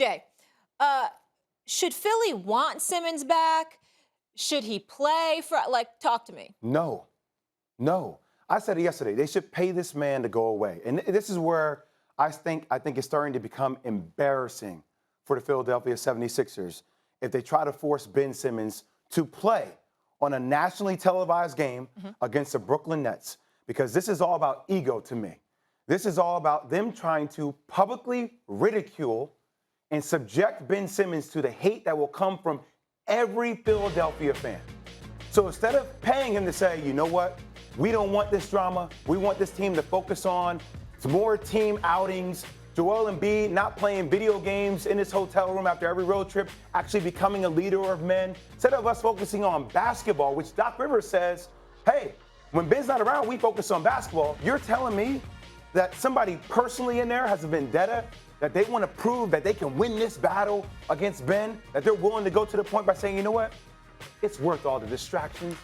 Jay, should Philly want Simmons back? Should he play for, talk to me. No. I said it yesterday. They should pay this man to go away. And this is where I think it's starting to become embarrassing for the Philadelphia 76ers if they try to force Ben Simmons to play on a nationally televised game against the Brooklyn Nets, because this is all about ego to me. This is all about them trying to publicly ridicule and subject Ben Simmons to the hate that will come from every Philadelphia fan. So instead of paying him to say, you know what, we don't want this drama, we want this team to focus on some more team outings, Joel Embiid not playing video games in his hotel room after every road trip, actually becoming a leader of men. Instead of us focusing on basketball, which Doc Rivers says, hey, when Ben's not around, we focus on basketball. You're telling me that somebody personally in there has a vendetta, that they want to prove that they can win this battle against Ben, that they're willing to go to the point by saying, you know what, it's worth all the distractions,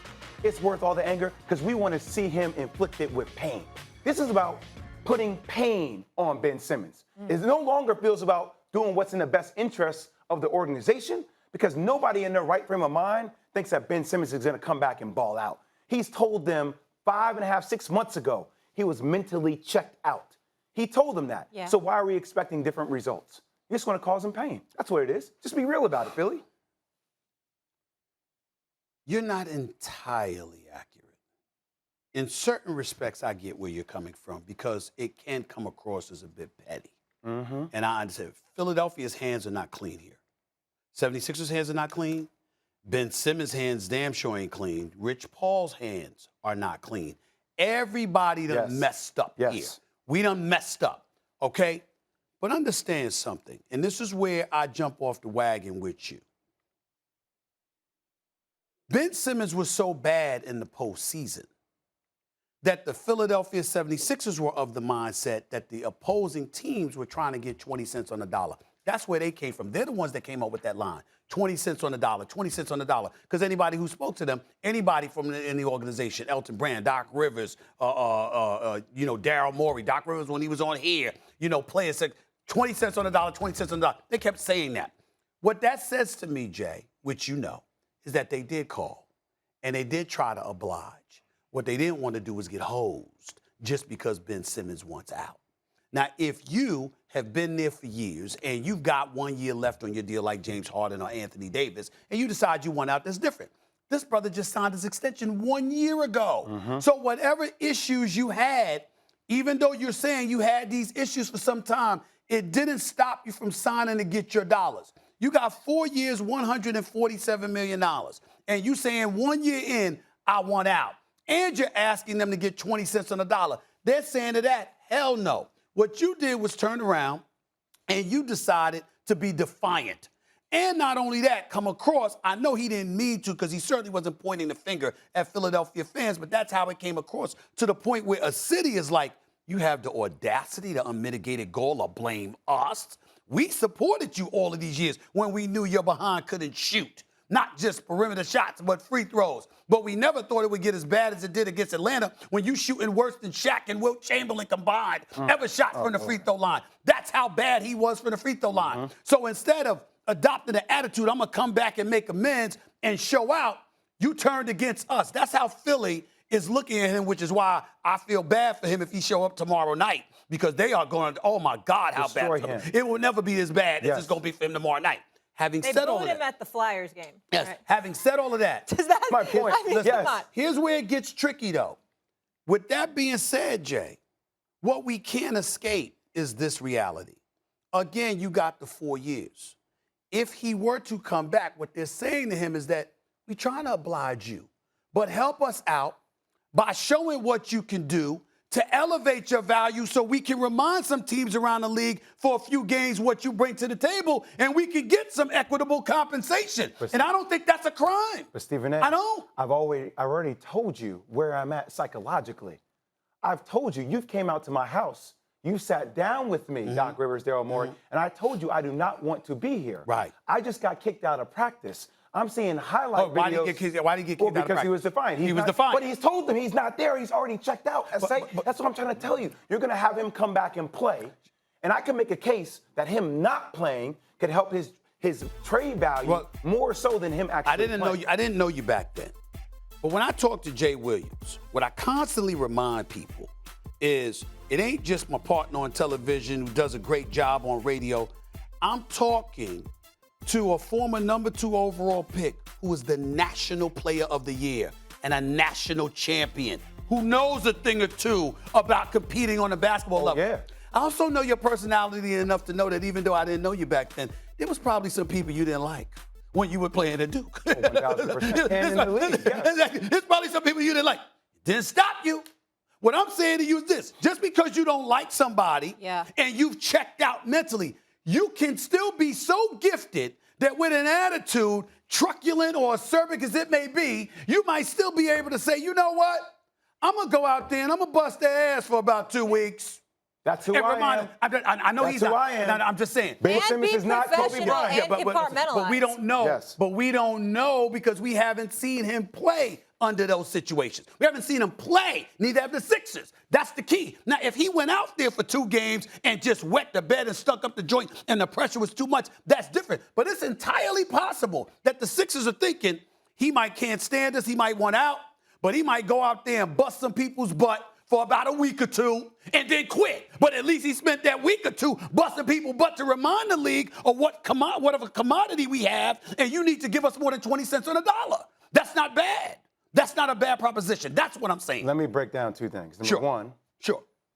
it's worth all the anger, because we want to see him inflicted with pain. This is about putting pain on Ben Simmons. It no longer feels about doing what's in the best interest of the organization, because nobody in their right frame of mind thinks that Ben Simmons is going to come back and ball out. He's told them 5.5, 6 months ago he was mentally checked out. He told them that. Yeah. So why are we expecting different results? You're just going to cause him pain. That's what it is. Just be real about it, Philly. You're not entirely accurate. In certain respects, I get where you're coming from, because it can come across as a bit petty. And I understand. Philadelphia's hands are not clean here. 76ers' hands are not clean. Ben Simmons' hands damn sure ain't clean. Rich Paul's hands are not clean. Everybody done messed up here. We done messed up, okay? But understand something, and this is where I jump off the wagon with you. Ben Simmons was so bad in the postseason that the Philadelphia 76ers were of the mindset that the opposing teams were trying to get 20 cents on the dollar. That's where they came from. They're the ones that came up with that line, 20 cents on the dollar, 20 cents on the dollar. Because anybody who spoke to them, anybody from in the organization, Elton Brand, Doc Rivers, Daryl Morey, Doc Rivers when he was on here, players said 20 cents on the dollar, 20 cents on the dollar. They kept saying that. What that says to me, Jay, which you know, is that they did call and they did try to oblige. What they didn't want to do was get hosed just because Ben Simmons wants out. Now, if you have been there for years and you've got 1 year left on your deal like James Harden or Anthony Davis, and you decide you want out, that's different. This brother just signed his extension 1 year ago. So whatever issues you had, even though you're saying you had these issues for some time, it didn't stop you from signing to get your dollars. You got 4 years, $147 million. And you saying 1 year in, I want out. And you're asking them to get 20 cents on the dollar. They're saying to that, hell no. What you did was turn around and you decided to be defiant. And not only that, come across, I know he didn't mean to, because he certainly wasn't pointing the finger at Philadelphia fans, but that's how it came across, to the point where a city is like, you have the audacity, the unmitigated goal of blame us. We supported you all of these years when we knew your behind couldn't shoot. Not just perimeter shots, but free throws. But we never thought it would get as bad as it did against Atlanta when you shooting worse than Shaq and Wilt Chamberlain combined ever shot from the free throw line. That's how bad he was from the free throw line. So instead of adopting the attitude, I'm going to come back and make amends and show out, you turned against us. That's how Philly is looking at him, which is why I feel bad for him if he show up tomorrow night, because they are going, oh, my God, how Destroy bad. him. It will never be as bad as it's going to be for him tomorrow night. Having They said all booed of him that, at the Flyers game. yes, Right. having said all of that, Does that, my point. I mean, Yes. come on. here's where it gets tricky, though. With that being said, Jay, what we can't escape is this reality. Again, you got the 4 years. If he were to come back, what they're saying to him is that we're trying to oblige you, but help us out by showing what you can do to elevate your value so we can remind some teams around the league for a few games what you bring to the table, and we can get some equitable compensation. And I don't think that's a crime. But Stephen A., I don't. I've already told you where I'm at psychologically. I've told you, you've came out to my house. You sat down with me, Doc Rivers, Daryl Morey, and I told you I do not want to be here. Right. I just got kicked out of practice. I'm seeing highlight Why videos. did he get kicked out of Because practice? he was defiant. He was defiant. But he's told them he's not there. He's already checked out. That's what I'm trying to tell you. You're going to have him come back and play. And I can make a case that him not playing could help his trade value more so than him actually. I didn't know you back then. But when I talk to Jay Williams, what I constantly remind people is it ain't just my partner on television who does a great job on radio. I'm talking to a former number 2 overall pick who was the National Player of the Year and a national champion who knows a thing or two about competing on the basketball level. Yeah. I also know your personality enough to know that even though I didn't know you back then, there was probably some people you didn't like when you were playing at Duke. 1,000%. And in the league, yes. There's probably some people you didn't like. Didn't stop you. What I'm saying to you is this. Just because you don't like somebody and you've checked out mentally, you can still be so gifted that with an attitude, truculent or acerbic as it may be, you might still be able to say, you know what? I'm going to go out there and I'm going to bust their ass for about 2 weeks. That's who I am. I know he's not. I am. I'm just saying. Ben Simmons is not Kobe Bryant. But we don't know. Yes. But we don't know because we haven't seen him play under those situations. We haven't seen him play. Neither have the Sixers. That's the key. Now, if he went out there for 2 games and just wet the bed and stuck up the joint and the pressure was too much, that's different. But it's entirely possible that the Sixers are thinking he can't stand us, he might want out, but he might go out there and bust some people's butt for about a week or 2 and then quit. But at least he spent that week or 2 busting people's butt to remind the league of what of a commodity we have, and you need to give us more than 20 cents on a dollar. That's not bad. That's not a bad proposition. That's what I'm saying. Let me break down 2 things. Number one,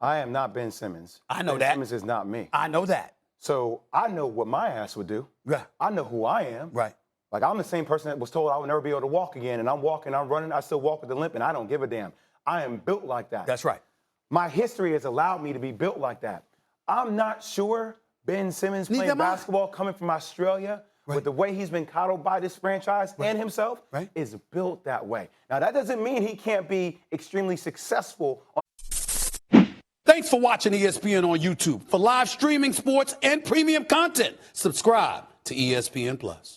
I am not Ben Simmons. I know Ben that. Simmons is not me. I know that. So I know what my ass would do. Right. I know who I am. Right. Like, I'm the same person that was told I would never be able to walk again, and I'm walking, I'm running, I still walk with a limp, and I don't give a damn. I am built like that. That's right. My history has allowed me to be built like that. I'm not sure Ben Simmons playing basketball coming from Australia with the way he's been coddled by this franchise and himself is built that way. Now, that doesn't mean he can't be extremely successful. Thanks for watching ESPN on YouTube. For live streaming, sports, and premium content, subscribe to ESPN+.